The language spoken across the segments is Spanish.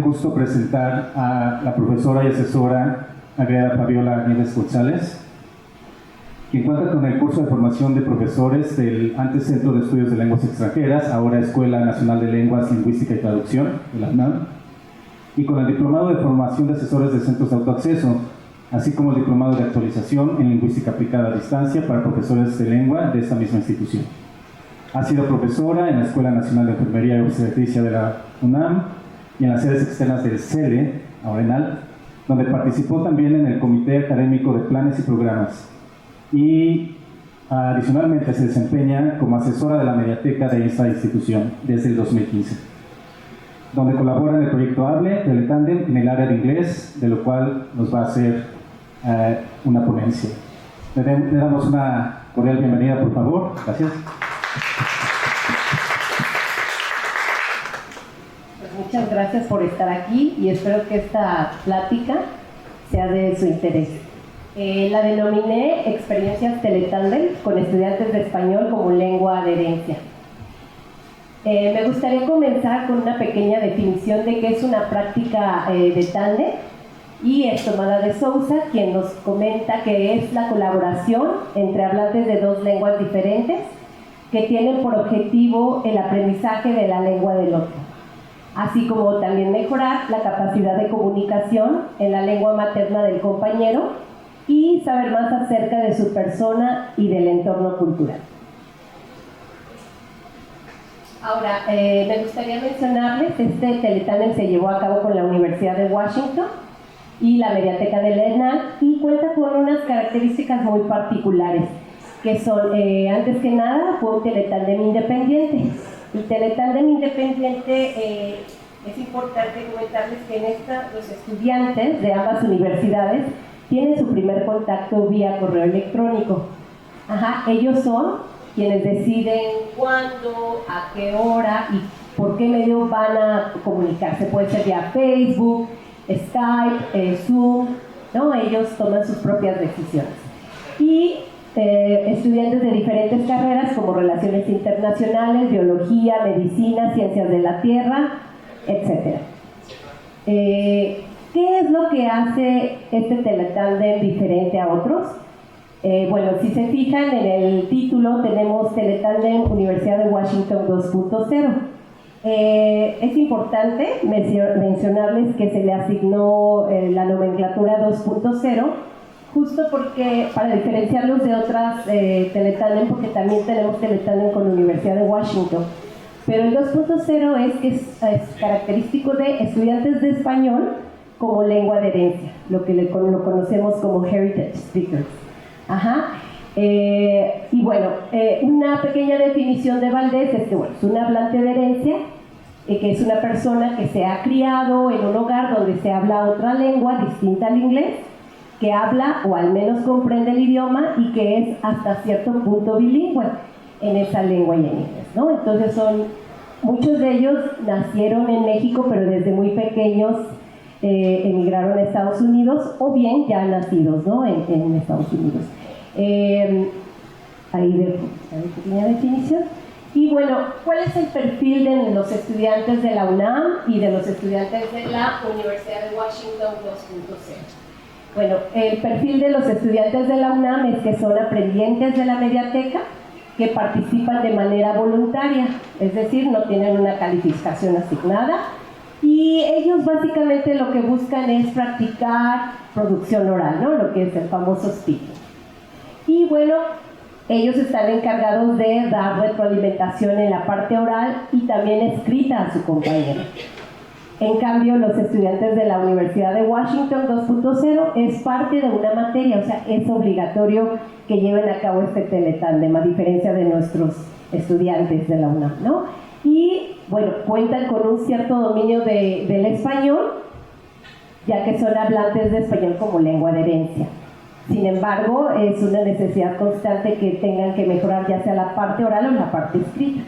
un gusto presentar a la profesora y asesora Agreda Fabiola Nieves González, quien cuenta con el curso de formación de profesores del antes Centro de Estudios de Lenguas Extranjeras, ahora Escuela Nacional de Lenguas, Lingüística y Traducción, de la UNAM, y con el diplomado de formación de asesores de centros de autoacceso, así como el diplomado de actualización en lingüística aplicada a distancia para profesores de lengua de esta misma institución. Ha sido profesora en la Escuela Nacional de Enfermería y Obstetricia de la UNAM y en las sedes externas del CELE, ahora ENAL, donde participó también en el Comité Académico de Planes y Programas. Y adicionalmente se desempeña como asesora de la mediateca de esta institución desde el 2015, donde colabora en el proyecto Hable del Tandem en el área de inglés, de lo cual nos va a hacer una ponencia. Le damos una cordial bienvenida, por favor. Gracias. Pues muchas gracias por estar aquí y espero que esta plática sea de su interés. La denominé Experiencias Teletandem con estudiantes de español como lengua de herencia. Me gustaría comenzar con una pequeña definición de qué es una práctica de tándem, y es tomada de Sousa, quien nos comenta que es la colaboración entre hablantes de dos lenguas diferentes que tienen por objetivo el aprendizaje de la lengua del otro, así como también mejorar la capacidad de comunicación en la lengua materna del compañero y saber más acerca de su persona y del entorno cultural. Ahora, me gustaría mencionarles, este Teletandem se llevó a cabo con la Universidad de Washington y la Mediateca de la ENAL y cuenta con unas características muy particulares, que son, antes que nada, fue un Teletandem independiente. El Teletandem independiente, es importante comentarles que en esta los estudiantes de ambas universidades tienen su primer contacto vía correo electrónico. Ellos son quienes deciden cuándo, a qué hora y por qué medio van a comunicarse. Puede ser vía Facebook, Skype, Zoom, ¿no? Ellos toman sus propias decisiones. Y estudiantes de diferentes carreras como Relaciones Internacionales, Biología, Medicina, Ciencias de la Tierra, etc. ¿Qué es lo que hace este Teletandem diferente a otros? Bueno, si se fijan en el título tenemos Teletandem Universidad de Washington 2.0. Es importante mencionarles que se le asignó la nomenclatura 2.0 justo porque, para diferenciarlos de otras Teletandem, porque también tenemos Teletandem con la Universidad de Washington, pero el 2.0 es que es característico de estudiantes de español como lengua de herencia, lo que lo conocemos como Heritage Speakers. Y bueno, una pequeña definición de Valdés es que, bueno, es un hablante de herencia, que es una persona que se ha criado en un hogar donde se habla otra lengua distinta al inglés, que habla o al menos comprende el idioma y que es hasta cierto punto bilingüe en esa lengua y en inglés, ¿no? Entonces muchos de ellos nacieron en México, pero desde muy pequeños emigraron a Estados Unidos, o bien ya nacidos, ¿no? en Estados Unidos. Ahí de pequeña definición. Y bueno, ¿cuál es el perfil de los estudiantes de la UNAM y de los estudiantes de la Universidad de Washington 2.0? Bueno, el perfil de los estudiantes de la UNAM es que son aprendientes de la mediateca, que participan de manera voluntaria, es decir, no tienen una calificación asignada, y ellos básicamente lo que buscan es practicar producción oral, ¿no? Lo que es el famoso speaking. Y bueno, ellos están encargados de dar retroalimentación en la parte oral y también escrita a su compañero. En cambio, los estudiantes de la Universidad de Washington 2.0 es parte de una materia, o sea, es obligatorio que lleven a cabo este Teletandem, a diferencia de nuestros estudiantes de la UNAM, ¿no? Y bueno, cuentan con un cierto dominio del español, ya que son hablantes de español como lengua de herencia. Sin embargo, es una necesidad constante que tengan que mejorar ya sea la parte oral o la parte escrita.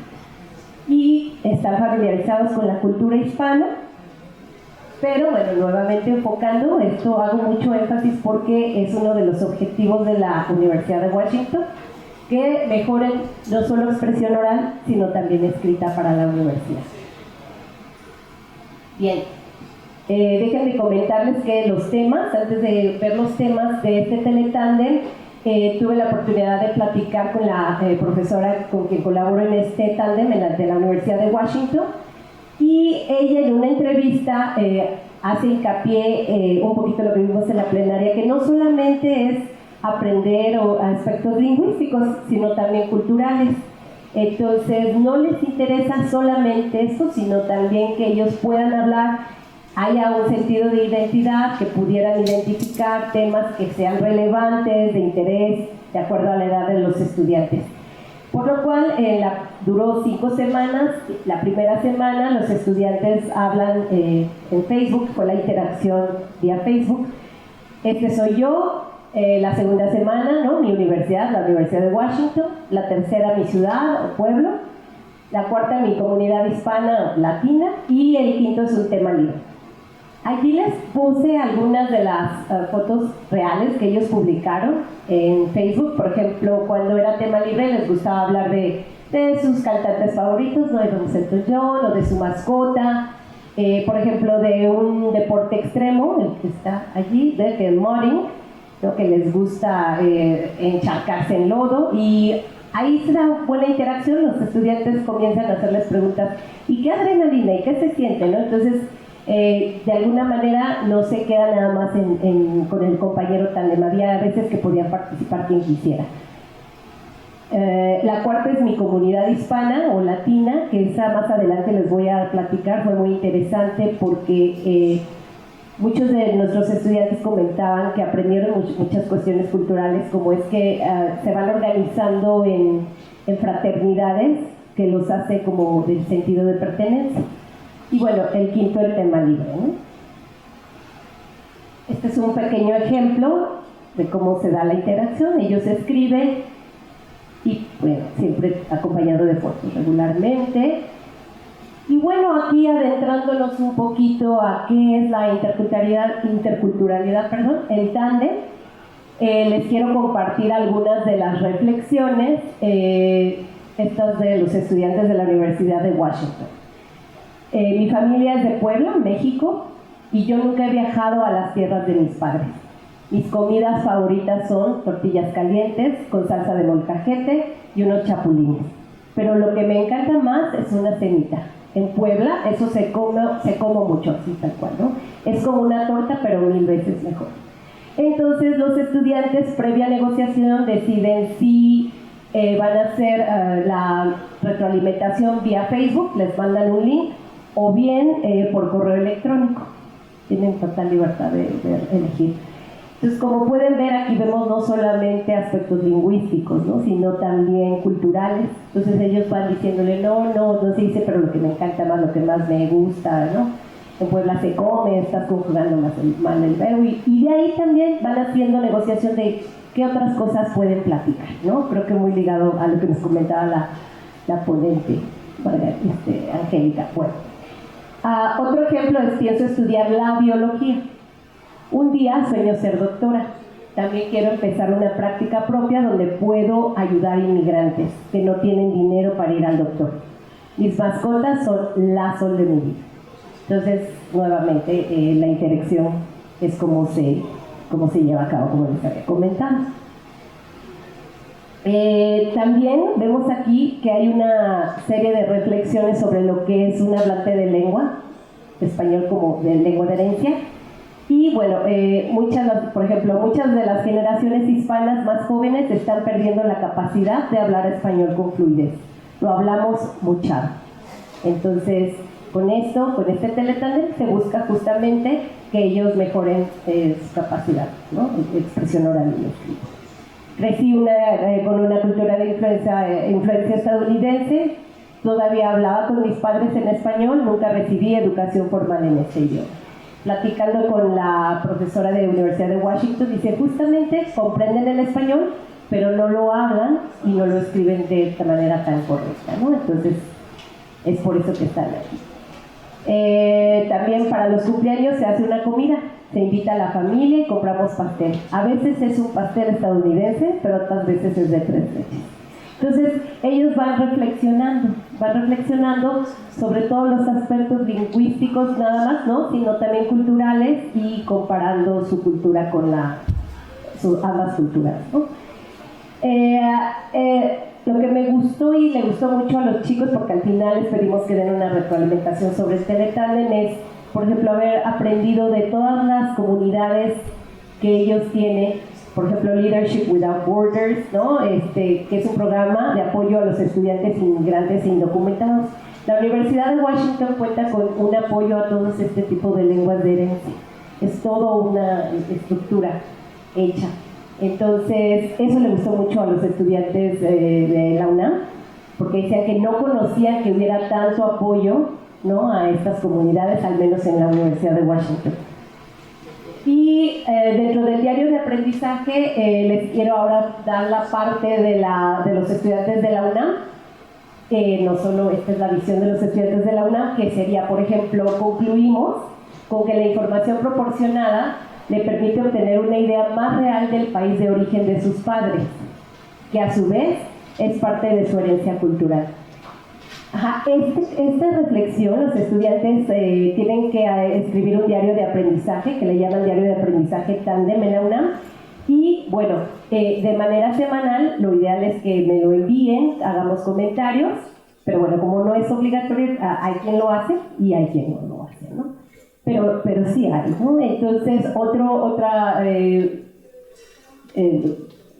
Y están familiarizados con la cultura hispana, pero bueno, nuevamente enfocando, esto hago mucho énfasis porque es uno de los objetivos de la Universidad de Washington, que mejoren no solo expresión oral, sino también escrita para la universidad. Bien, Déjenme comentarles que los temas, antes de ver los temas de este teletándem, tuve la oportunidad de platicar con la profesora con quien colaboro en este tándem de la Universidad de Washington, y ella en una entrevista hace hincapié un poquito lo que vimos en la plenaria, que no solamente es aprender aspectos lingüísticos, sino también culturales. Entonces no les interesa solamente eso, sino también que ellos puedan hablar, haya un sentido de identidad, que pudieran identificar temas que sean relevantes, de interés, de acuerdo a la edad de los estudiantes. Por lo cual duró 5 semanas. La primera semana los estudiantes hablan en Facebook, fue la interacción vía Facebook. Este soy yo. La segunda semana, ¿no?, mi universidad, la Universidad de Washington. La tercera, mi ciudad o pueblo. La cuarta, mi comunidad hispana o latina. Y el quinto es un tema libre. Aquí les puse algunas de las fotos reales que ellos publicaron en Facebook. Por ejemplo, cuando era tema libre les gustaba hablar de sus cantantes favoritos, ¿no?, de Don Elton John, o de su mascota. Por ejemplo, de un deporte extremo, el que está allí, del modding, ¿no?, que les gusta encharcarse en lodo, y ahí se da buena interacción. Los estudiantes comienzan a hacerles preguntas: ¿y qué adrenalina? ¿Y qué se siente?, ¿no? Entonces, de alguna manera no se queda nada más con el compañero tándem. Había veces que podía participar quien quisiera. La cuarta es mi comunidad hispana o latina, que esa más adelante les voy a platicar. Fue muy interesante porque muchos de nuestros estudiantes comentaban que aprendieron muchas cuestiones culturales, como es que se van organizando en fraternidades, que los hace como del sentido de pertenencia. Y bueno, el quinto, el tema libre, ¿no? Este es un pequeño ejemplo de cómo se da la interacción. Ellos escriben y, bueno, siempre acompañado de fotos regularmente. Y bueno, aquí adentrándonos un poquito a qué es la interculturalidad, en tándem, les quiero compartir algunas de las reflexiones, estas de los estudiantes de la Universidad de Washington. Mi familia es de Puebla, México, y yo nunca he viajado a las tierras de mis padres. Mis comidas favoritas son tortillas calientes con salsa de molcajete y unos chapulines. Pero lo que me encanta más es una cenita. En Puebla eso se come mucho, así tal cual, ¿no? Es como una torta, pero 1000 veces mejor. Entonces los estudiantes, previa negociación, deciden si van a hacer la retroalimentación vía Facebook, les mandan un link, o bien por correo electrónico. Tienen total libertad de elegir. Entonces, como pueden ver, aquí vemos no solamente aspectos lingüísticos, ¿no?, sino también culturales. Entonces ellos van diciéndole: no se dice, pero lo que me encanta más, lo que más me gusta, ¿no? En Puebla se come, estás conjugando mal el verbo, y de ahí también van haciendo negociación de qué otras cosas pueden platicar, ¿no? Creo que muy ligado a lo que nos comentaba la ponente, Angélica. Bueno, otro ejemplo es: pienso estudiar la biología. Un día sueño ser doctora. También quiero empezar una práctica propia donde puedo ayudar a inmigrantes que no tienen dinero para ir al doctor. Mis mascotas son la sol de mi vida. Entonces, nuevamente, la interacción es cómo se lleva a cabo, como les había comentado. También vemos aquí que hay una serie de reflexiones sobre lo que es un hablante de lengua, español como de lengua de herencia. Y bueno, por ejemplo, muchas de las generaciones hispanas más jóvenes están perdiendo la capacidad de hablar español con fluidez. Lo hablamos muchado. Entonces, con este teletándem se busca justamente que ellos mejoren su capacidad, ¿no?, de expresión oral y escrita. Crecí con una cultura de influencia estadounidense. Todavía hablaba con mis padres en español, nunca recibí educación formal en este idioma. Platicando con la profesora de la Universidad de Washington, dice: justamente comprenden el español, pero no lo hablan y no lo escriben de esta manera tan correcta, ¿no? Entonces, es por eso que están aquí. También para los cumpleaños se hace una comida, se invita a la familia y compramos pastel. A veces es un pastel estadounidense, pero otras veces es de 3 leches. Entonces, ellos van reflexionando sobre todos los aspectos lingüísticos nada más, ¿no? Sino también culturales y comparando su cultura con ambas culturas, ¿no? Lo que me gustó y le gustó mucho a los chicos, porque al final les pedimos que den una retroalimentación sobre este Teletandem, es, por ejemplo, haber aprendido de todas las comunidades que ellos tienen, por ejemplo, Leadership Without Borders, ¿no? Que es un programa de apoyo a los estudiantes inmigrantes e indocumentados. La Universidad de Washington cuenta con un apoyo a todos este tipo de lenguas de herencia. Es toda una estructura hecha. Entonces, eso le gustó mucho a los estudiantes de la UNAM, porque decían que no conocían que hubiera tanto apoyo, ¿no?, a estas comunidades, al menos en la Universidad de Washington. Y dentro del diario de aprendizaje, les quiero ahora dar la parte de los estudiantes de la UNAM. No solo esta es la visión de los estudiantes de la UNAM, que sería, por ejemplo, concluimos con que la información proporcionada le permite obtener una idea más real del país de origen de sus padres, que a su vez es parte de su herencia cultural. Esta reflexión, los estudiantes tienen que escribir un diario de aprendizaje, que le llaman diario de aprendizaje Tandem en la UNAM, y bueno, de manera semanal, lo ideal es que me lo envíen, hagamos comentarios, pero bueno, como no es obligatorio, hay quien lo hace y hay quien no lo hace, ¿no? Pero sí hay, ¿no? Entonces, otra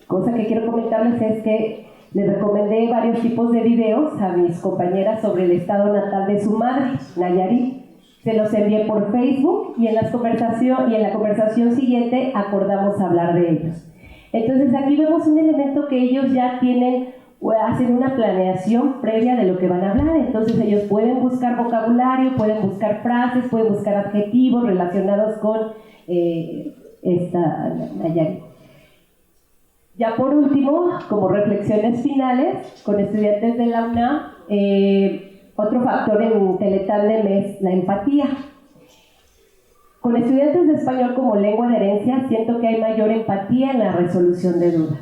cosa que quiero comentarles es que les recomendé varios tipos de videos a mis compañeras sobre el estado natal de su madre, Nayarit. Se los envié por Facebook y en la conversación siguiente acordamos hablar de ellos. Entonces, aquí vemos un elemento que ellos ya hacen una planeación previa de lo que van a hablar. Entonces ellos pueden buscar vocabulario, pueden buscar frases, pueden buscar adjetivos relacionados con esta Nayarit. Ya por último, como reflexiones finales, con estudiantes de la UNAM, otro factor en Teletandem es la empatía. Con estudiantes de español como lengua de herencia, siento que hay mayor empatía en la resolución de dudas.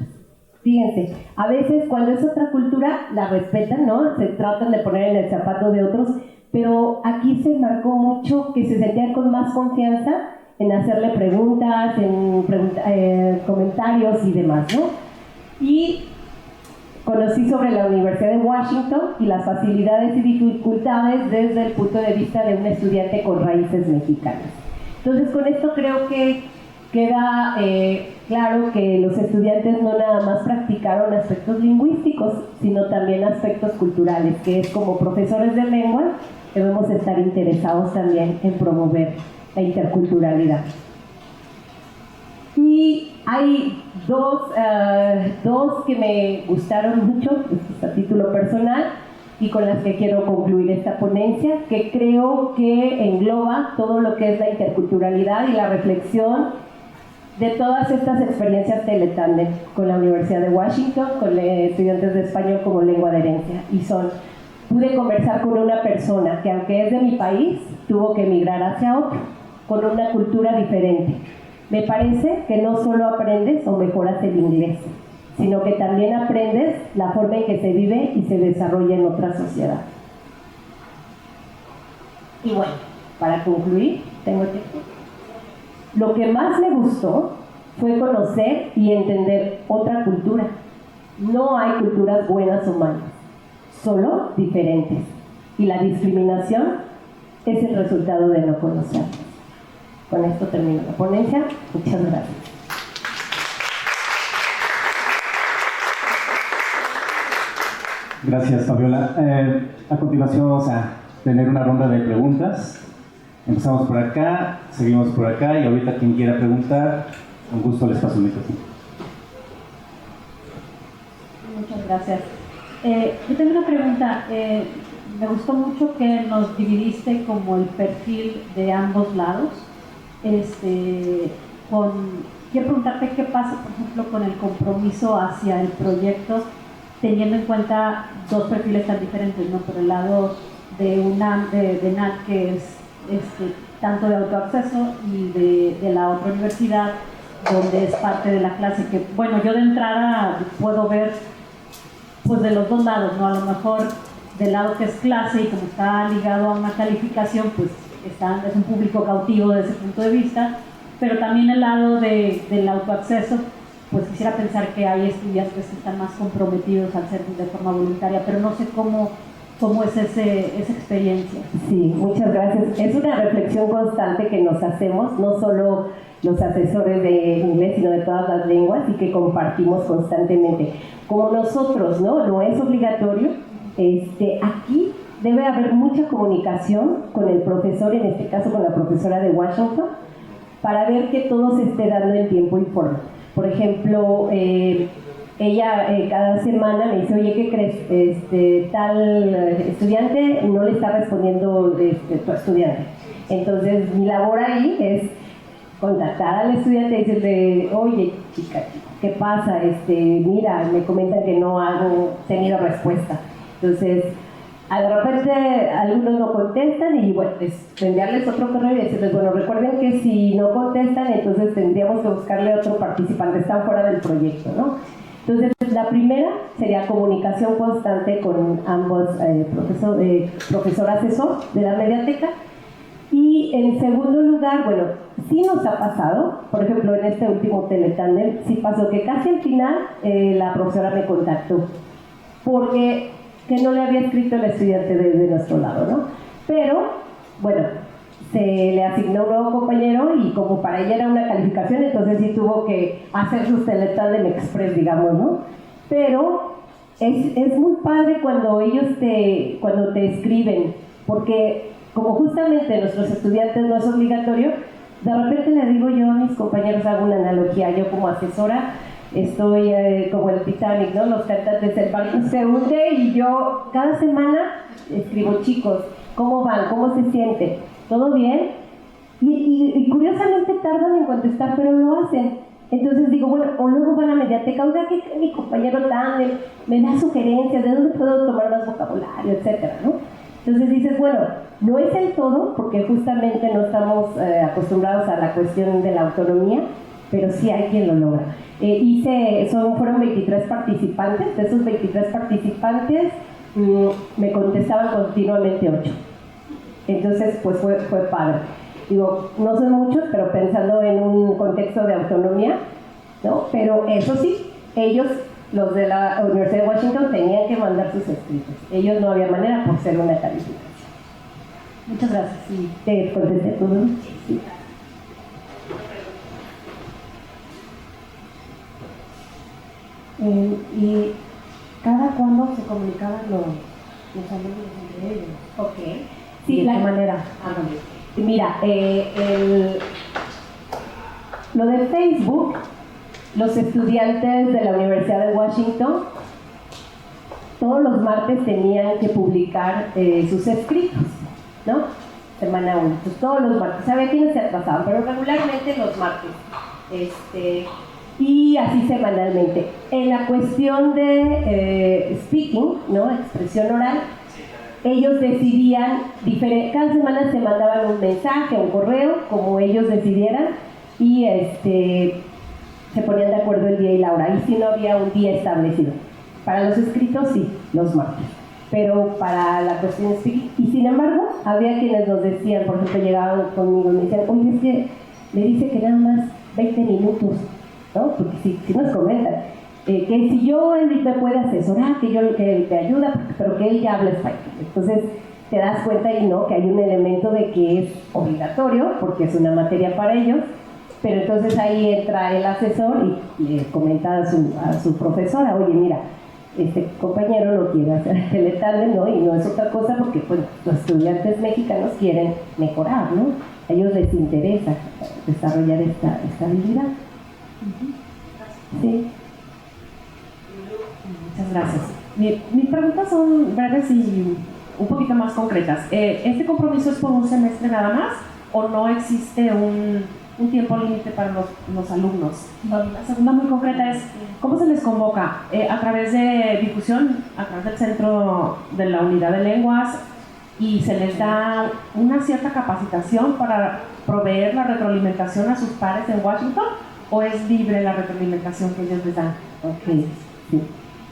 Fíjense, a veces cuando es otra cultura la respetan, ¿no? Se tratan de poner en el zapato de otros, pero aquí se marcó mucho que se sentían con más confianza en hacerle preguntas, comentarios y demás, ¿no? Y conocí sobre la Universidad de Washington y las facilidades y dificultades desde el punto de vista de un estudiante con raíces mexicanas. Entonces, con esto creo que queda claro que los estudiantes no nada más practicaron aspectos lingüísticos, sino también aspectos culturales, que es como profesores de lengua debemos estar interesados también en promover la interculturalidad. Y hay dos que me gustaron mucho, a título personal, y con las que quiero concluir esta ponencia, que creo que engloba todo lo que es la interculturalidad y la reflexión de todas estas experiencias Teletandem con la Universidad de Washington, con estudiantes de español como lengua de herencia. Y pude conversar con una persona que, aunque es de mi país, tuvo que emigrar hacia otro, con una cultura diferente. Me parece que no solo aprendes o mejoras el inglés, sino que también aprendes la forma en que se vive y se desarrolla en otra sociedad. Y bueno, para concluir, tengo tiempo. Lo que más me gustó fue conocer y entender otra cultura. No hay culturas buenas o malas, solo diferentes. Y la discriminación es el resultado de no conocerlas. Con esto termino la ponencia. Muchas gracias. Gracias, Fabiola. A continuación vamos a tener una ronda de preguntas. Empezamos por acá, seguimos por acá y ahorita quien quiera preguntar, con gusto les paso el micrófono. Muchas gracias. Yo tengo una pregunta. Me gustó mucho que nos dividiste como el perfil de ambos lados. Quiero preguntarte qué pasa, por ejemplo, con el compromiso hacia el proyecto, teniendo en cuenta dos perfiles tan diferentes, ¿no? Por el lado de UNAM, de NAL, que es tanto de autoacceso, y de la otra universidad, donde es parte de la clase, que bueno, yo de entrada puedo ver pues de los dos lados, ¿no? A lo mejor del lado que es clase y como está ligado a una calificación, pues es un público cautivo desde ese punto de vista, pero también el lado del autoacceso, pues quisiera pensar que hay estudiantes que están más comprometidos al ser de forma voluntaria, pero no sé cómo es esa experiencia. Sí, muchas gracias. Es una reflexión constante que nos hacemos, no solo los asesores de inglés, sino de todas las lenguas, y que compartimos constantemente. Como nosotros, ¿no? No es obligatorio, aquí debe haber mucha comunicación con el profesor, en este caso con la profesora de Washington, para ver que todo se esté dando en tiempo y forma. Por ejemplo, ella cada semana me dice, oye, ¿qué crees? Tal estudiante no le está respondiendo tu estudiante. Entonces, mi labor ahí es contactar al estudiante y decirle, oye, chica, ¿qué pasa? Mira, me comentan que no han tenido respuesta. Entonces, de repente algunos no contestan y bueno, enviarles otro correo y decirles, bueno, recuerden que si no contestan, entonces tendríamos que buscarle otro participante, están fuera del proyecto, ¿no? Entonces, la primera sería comunicación constante con ambos profesor asesor de la mediateca. Y en segundo lugar, bueno, sí nos ha pasado, por ejemplo, en este último Teletandem, sí pasó que casi al final la profesora me contactó, porque que no le había escrito el estudiante de nuestro lado, ¿no? Pero, bueno, se le asignó un nuevo compañero y como para ella era una calificación, entonces sí tuvo que hacer sus Teletandem Express, digamos, ¿no? Pero es muy padre cuando ellos cuando te escriben, porque como justamente nuestros estudiantes no es obligatorio, de repente le digo yo a mis compañeros, hago una analogía, yo como asesora estoy como el Titanic, ¿no? Los cantantes del barco se hunde y yo cada semana escribo, chicos, ¿cómo van? ¿Cómo se sienten? ¿Todo bien? Y curiosamente tardan en contestar, pero lo hacen. Entonces digo, bueno, o luego van a mediateca, oiga, que mi compañero Tandem me da sugerencias, ¿de dónde puedo tomar más vocabulario, etcétera, ¿no? Entonces dices, bueno, no es el todo, porque justamente no estamos acostumbrados a la cuestión de la autonomía, pero sí hay quien lo logra. Fueron 23 participantes, de esos 23 participantes me contestaban continuamente 8. Entonces, pues fue padre. Digo, no son muchos, pero pensando en un contexto de autonomía, ¿no? Pero eso sí, ellos, los de la Universidad de Washington, tenían que mandar sus escritos. Ellos no había manera por ser una calificación. Muchas gracias. Sí, te contesté todo. Sí. ¿Y cada cuándo se comunicaban los alumnos entre ellos? Ok. Sí, ¿de qué manera? Mira, lo de Facebook, los estudiantes de la Universidad de Washington todos los martes tenían que publicar sus escritos, ¿no? Semana 1. Pues todos los martes. Sabía quiénes se atrasaban, pero regularmente los martes. Y así semanalmente. En la cuestión de speaking, ¿no? Expresión oral, ellos decidían, cada semana se mandaban un mensaje, un correo, como ellos decidieran, y se ponían de acuerdo el día y la hora. Y si no había un día establecido. Para los escritos sí, los martes, pero para la cuestión de speaking, y sin embargo, había quienes nos decían, por ejemplo, llegaban conmigo y me decían, oye, es que me dice que nada más 20 minutos, ¿no? Porque si nos comentan, que si él me puede asesorar, que te ayuda, pero que él ya habla español. Entonces te das cuenta y no, que hay un elemento de que es obligatorio, porque es una materia para ellos, pero entonces ahí entra el asesor y le comenta a su profesora, oye, mira, este compañero no quiere hacer el Teletandem, ¿no? Y no es otra cosa porque pues, los estudiantes mexicanos quieren mejorar, ¿no? A ellos les interesa desarrollar esta habilidad. Sí. Muchas gracias. Mis preguntas son breves y un poquito más concretas. ¿Este compromiso es por un semestre nada más o no existe un tiempo límite para los alumnos? La segunda muy concreta es, ¿cómo se les convoca? ¿A través de difusión, a través del centro de la unidad de lenguas, y se les da una cierta capacitación para proveer la retroalimentación a sus pares en Washington, o es libre la retroalimentación que ellos les dan? Ok, sí.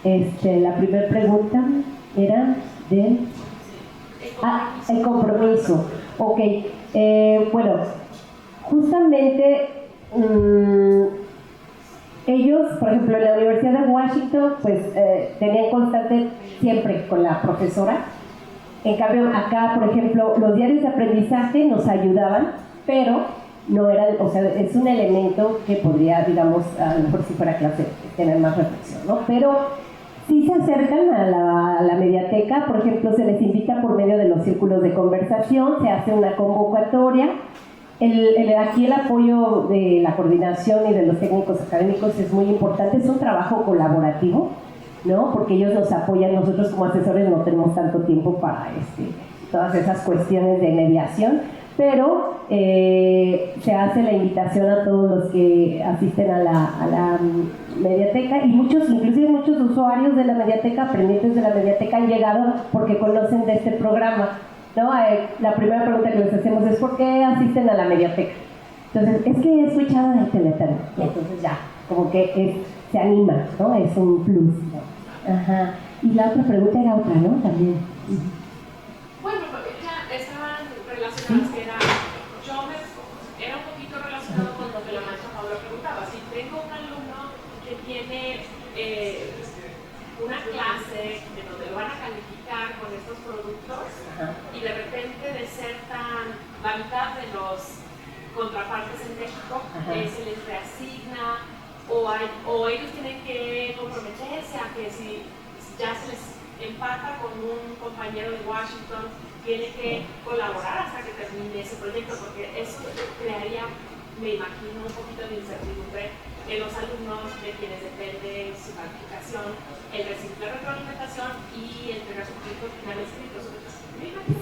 La primera pregunta era de... el compromiso. Ok. Bueno, justamente ellos, por ejemplo, en la Universidad de Washington, pues tenían constante siempre con la profesora. En cambio, acá, por ejemplo, los diarios de aprendizaje nos ayudaban, pero no eran, o sea, es un elemento que podría, digamos, a lo mejor si fuera clase, tener más reflexión, ¿no? Pero sí se acercan a la mediateca, por ejemplo, se les invita por medio de los círculos de conversación, se hace una convocatoria. Aquí el apoyo de la coordinación y de los técnicos académicos es muy importante, es un trabajo colaborativo, ¿no? Porque ellos nos apoyan, nosotros como asesores no tenemos tanto tiempo para todas esas cuestiones de mediación, pero se hace la invitación a todos los que asisten a la mediateca, y inclusive muchos usuarios de la mediateca, aprendientes de la mediateca, han llegado porque conocen de este programa, ¿no? La primera pregunta que les hacemos es ¿por qué asisten a la mediateca? Entonces, es que he escuchado en el Teletón, y entonces ya, como que se anima, ¿no? Es un plus, ¿no? Ajá. Y la otra pregunta era otra, ¿no? También. Bueno, ya estaban relacionadas, que era un poquito relacionado con lo que la maestra Paula preguntaba. Si tengo un alumno que tiene una clase de donde lo van a calificar con estos productos, y de repente desertan la mitad de los contrapartes en México, se les reasigna, o ellos tienen que comprometerse a que si ya se les empata con un compañero de Washington, tiene que colaborar hasta que termine ese proyecto, porque eso crearía, me imagino, un poquito de incertidumbre en los alumnos de quienes depende su calificación, el recibir la retroalimentación y entregar su proyecto final escrito.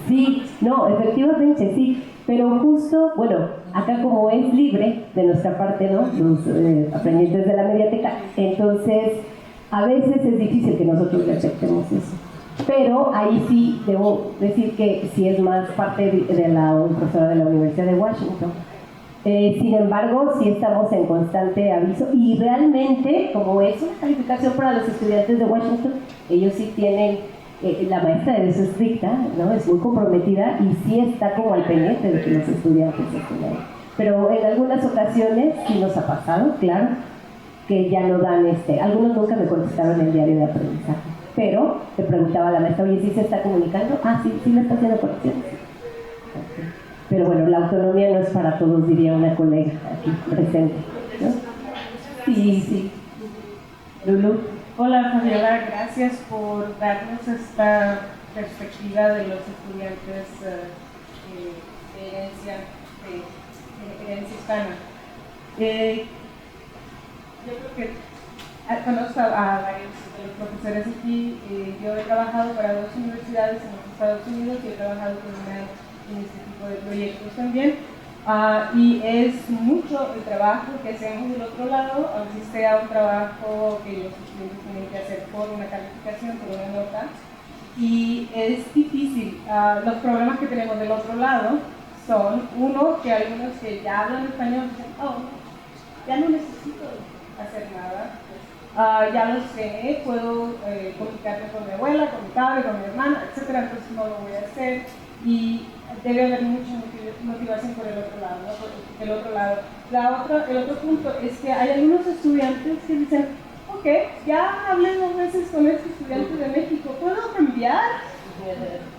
Sí, no, efectivamente sí, pero justo, bueno, acá como es libre de nuestra parte, ¿no? Los aprendientes de la mediateca, entonces a veces es difícil que nosotros le aceptemos eso. Pero ahí sí debo decir que sí es más parte de la profesora de la Universidad de Washington. Sin embargo, sí estamos en constante aviso, y realmente, como es una calificación para los estudiantes de Washington, ellos sí tienen, la maestra es estricta, ¿no? Es muy comprometida y sí está como al pendiente de que los estudiantes estén ahí. Pero en algunas ocasiones sí nos ha pasado, claro, que ya no dan algunos nunca me contestaron el diario de aprendizaje, pero le preguntaba a la maestra, oye, ¿sí se está comunicando? Ah, sí me está haciendo correcciones. Pero bueno, la autonomía no es para todos, diría una colega aquí presente, ¿no? Sí. Lulu. Hola Fabiola, gracias por darnos esta perspectiva de los estudiantes de herencia hispana. Yo creo que conozco a varios de los profesores aquí. Yo he trabajado para 2 universidades en los Estados Unidos y he trabajado con en este tipo de proyectos también. Y es mucho el trabajo que hacemos del otro lado, aunque sea un trabajo que los estudiantes tienen que hacer por una calificación, por una nota, y es difícil. Los problemas que tenemos del otro lado son, uno, que algunos que ya hablan español dicen, ya no necesito hacer nada, ya lo sé, puedo comunicarme con mi abuela, con mi padre, con mi hermana, etcétera, entonces no lo voy a hacer. Y debe haber mucha motivación por el otro lado, ¿no? Por el otro lado. El otro punto es que hay algunos estudiantes que dicen, ok, ya hablé 2 veces con este estudiante de México, ¿puedo cambiar?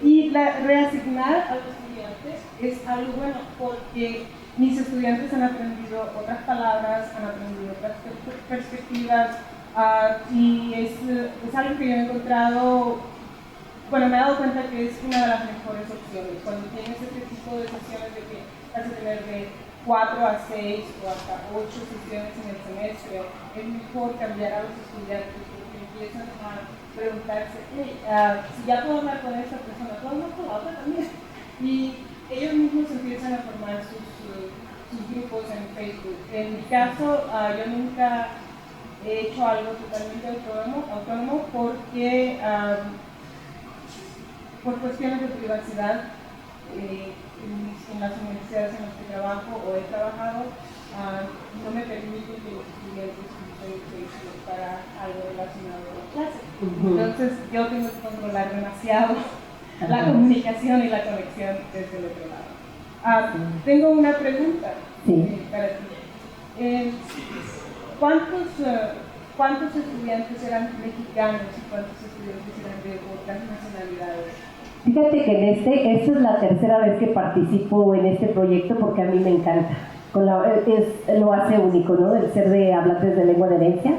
Y reasignar a los estudiantes es algo bueno, porque mis estudiantes han aprendido otras palabras, han aprendido otras perspectivas, y es algo que yo he encontrado. Bueno, me he dado cuenta que es una de las mejores opciones. Cuando tienes este tipo de sesiones de que vas a tener de 4 a 6 o hasta 8 sesiones en el semestre, es mejor cambiar a los estudiantes porque empiezan a preguntarse, hey, si ya puedo hablar con esta persona, ¿puedo hablar con la otra también? Y ellos mismos empiezan a formar sus grupos en Facebook. En mi caso, yo nunca he hecho algo totalmente autónomo porque por cuestiones de privacidad en las universidades en las que trabajo o he trabajado, no me permiten que los estudiantes usen Facebook para algo relacionado a la clase. Entonces yo tengo que controlar demasiado la comunicación y la conexión desde el otro lado. Tengo una pregunta para ti. ¿Cuántos estudiantes eran mexicanos y cuántos estudiantes eran de otras nacionalidades? Fíjate que esta es la tercera vez que participo en este proyecto porque a mí me encanta. Lo hace único, ¿no? El ser de hablantes de lengua de herencia.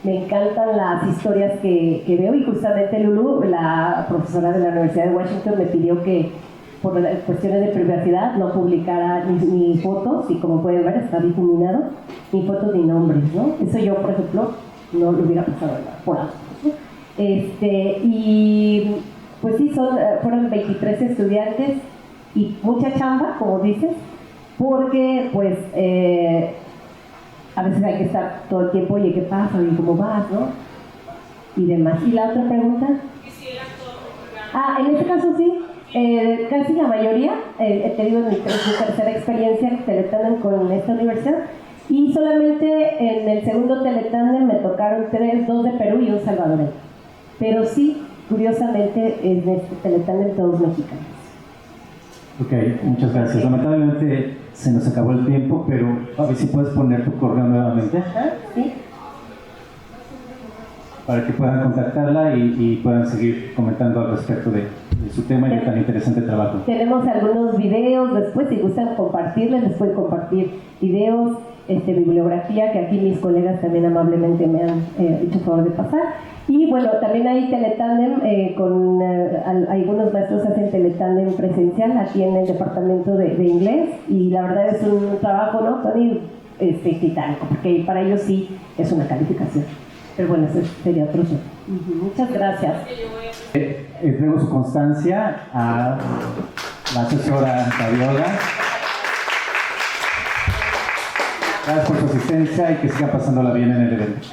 Me encantan las historias que veo y justamente Lulu, la profesora de la Universidad de Washington, me pidió que por cuestiones de privacidad no publicara ni fotos, y como pueden ver está difuminado, ni fotos ni nombres, ¿no? Eso yo, por ejemplo, no lo hubiera pasado por algo, ¿no? Y pues sí, fueron 23 estudiantes y mucha chamba, como dices, porque pues a veces hay que estar todo el tiempo, oye, ¿qué pasa? Y cómo vas, ¿no? Y demás. ¿Y la otra pregunta? En este caso sí, casi la mayoría, he tenido mi tercera experiencia Teletandem con esta universidad, y solamente en el segundo Teletandem me tocaron 2 de Perú y un salvadoreño. Pero sí, curiosamente, en este Teletandem todos mexicanos. Ok, muchas gracias. Lamentablemente se nos acabó el tiempo, pero a ver si puedes poner tu correo nuevamente. Sí. Para que puedan contactarla y puedan seguir comentando al respecto de su tema y de tan interesante trabajo. Tenemos algunos videos después, si gustan compartirles, les pueden compartir videos, bibliografía que aquí mis colegas también amablemente me han hecho favor de pasar. Y bueno, también hay Teletandem, algunos maestros hacen Teletandem presencial aquí en el departamento de inglés, y la verdad es un trabajo, ¿no, Tony? Titánico, porque para ellos sí es una calificación. Pero bueno, ese sería otro tema. Muchas gracias. Entrego su constancia a la asesora Fabiola. Gracias por su asistencia y que siga pasándola bien en el evento.